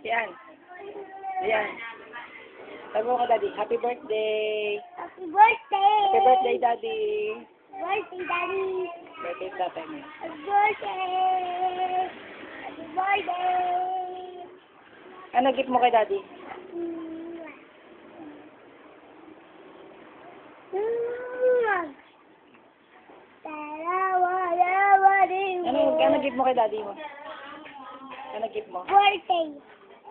Yan. Yan. Sabi mo ka, Daddy. Happy birthday. Happy birthday! Happy birthday, Daddy. Birthday, Daddy! Birthday sa tatay mo. Happy birthday! Happy birthday! Ano gift mo kay Daddy? Ano gift mo kay Daddy mo? Ano gift mo? Birthday!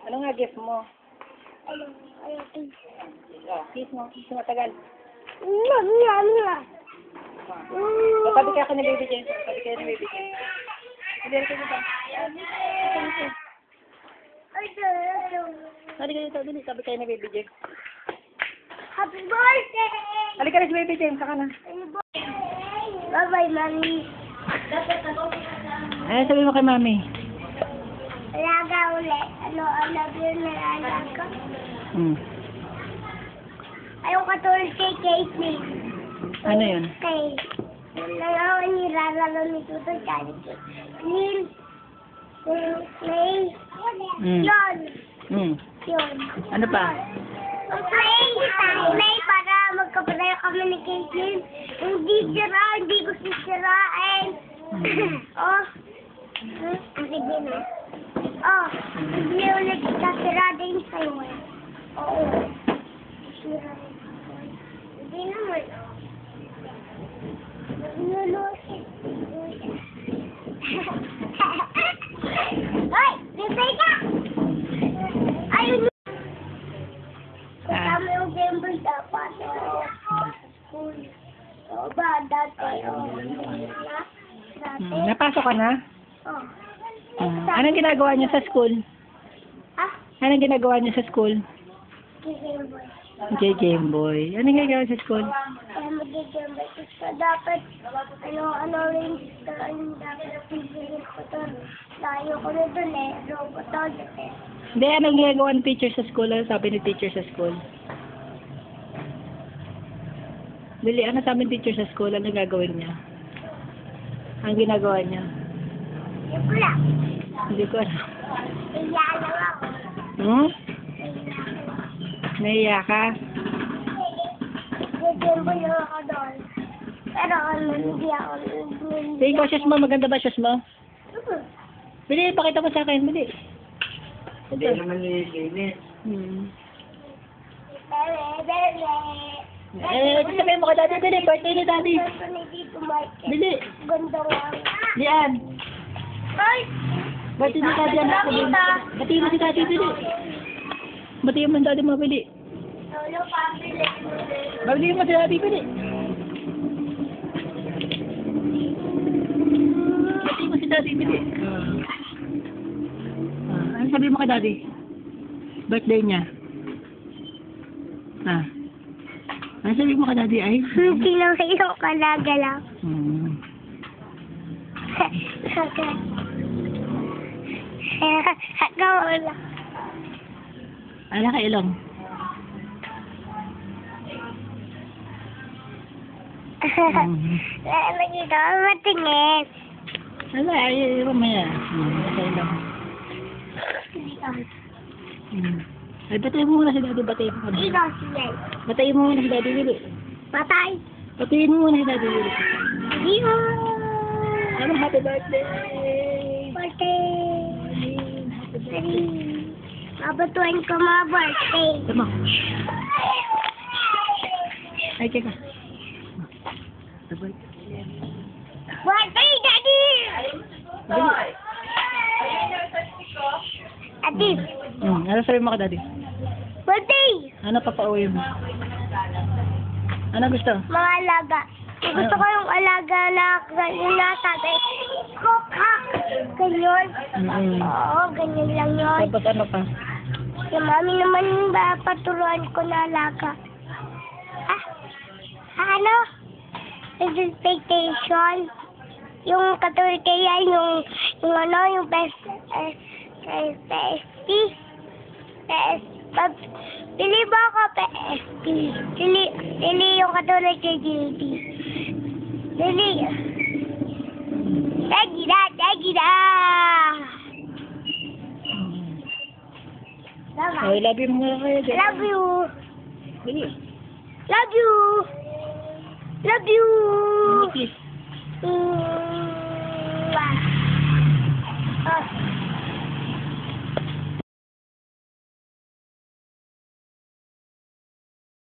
Ano nga gift mo? Ano? Kiss mo. Kiss mo matagal. Mwah! Sabi kaya ka ni Baby Jen. Sabi kaya ni Baby Jen. Hindi rin dito. Sabi kaya dito. Sabi kaya ni Baby Jen. Happy birthday! Halika na si Baby Jen. Saka na. Bye-bye, Mami. Ano sabi mo kay Mami? Alaga ulit. Ano yun na alaga? Ayaw katulad kay Caitlyn. Ano yun? Okay. Yung ako nilalaro ni Tuto tsaka ni Caitlyn. Play. Yun. Yun. Ano pa? Play para magkapareho kami ni Caitlyn. Hindi ko sisirain. Oh. Sige na. Oh. Hindi ulit sasira din sa'yo. Oo. Sira rin. Hindi naman. Nulusin. Hoy! Bibay ka! Ayun! Kasama yung Game Boy dapat. School. So ba, dati. Napasok ka na? Oh. Anong ginagawa niyo sa school? Ah? Anong ginagawa niyo sa school? Game Boy. Game Boy. Anong ginagawa sa school? Mag-Game Boy. So dapat, ano rin, dapat pipili ko to. Layo ko na dun eh. Robot ulit eh. Hindi, anong ginagawa ng teacher sa school? Ano sabi ni teacher sa school? Dili, ano sabi ng teacher sa school? Ano gagawin niya? Ang ginagawa niya? Hindi ko lang. Hindi ko alam. Iya lang ako. Naiya ka? Game Boy lang ako doon. Pero hindi ako. Tingin ko, shoes mo. Maganda ba shoes mo? Bili, pakita mo sa akin. Bili. Hindi naman nilinis. Sabihin mo ka, Daddy. Bili, birthday ni Daddy. Bili. Ganda nga. Diyan. Ay! Birthday ni Daddy. Batiin mo si Daddy. Bili. Batiin mo si Daddy. Mabili. Lolo, pabili. Mabili mo si Daddy. Bili. Batiin mo si Daddy. Bili. Ano sabi mo kay Daddy? Birthday niya. Ano sabi mo kay Daddy? Ay? Hindi lang kayo kalaga lang. Ikaw lang. Ala ka ilong. Nakita ko matingin. Ala, ay rumaya. Sa ilong. Ay, batayin mo muna si Daddy. Batayin mo muna. Ikaw siya. Batayin mo muna si Daddy. Bili. Patay. Batayin mo muna si Daddy. Bili. Iyo. Ano, happy birthday! Birthday. Babatuin ko mga birthday. Tama. Ay, teka. Birthday, Daddy! Bili. Adi. Ano sabi mo ka, Daddy? Birthday! Ano papauwi mo? Ano gusto? Mga alaga. Gusto ko yung alaga na ganyan na sabi. Kokak! Ganyan. Oo, ganyan lang yun. Tapos ano pa? Si mami naman ba paturuan ko na alaga. Ano? Expectation. Yung katulad kaya yung best PSP. Pili ba ako PSP? Pili yung katulad kay JD. Pili. Tagi da! I love you mga kayo dyan. Love you. Dali. Love you. Love you. Kiss. Mm. Ah.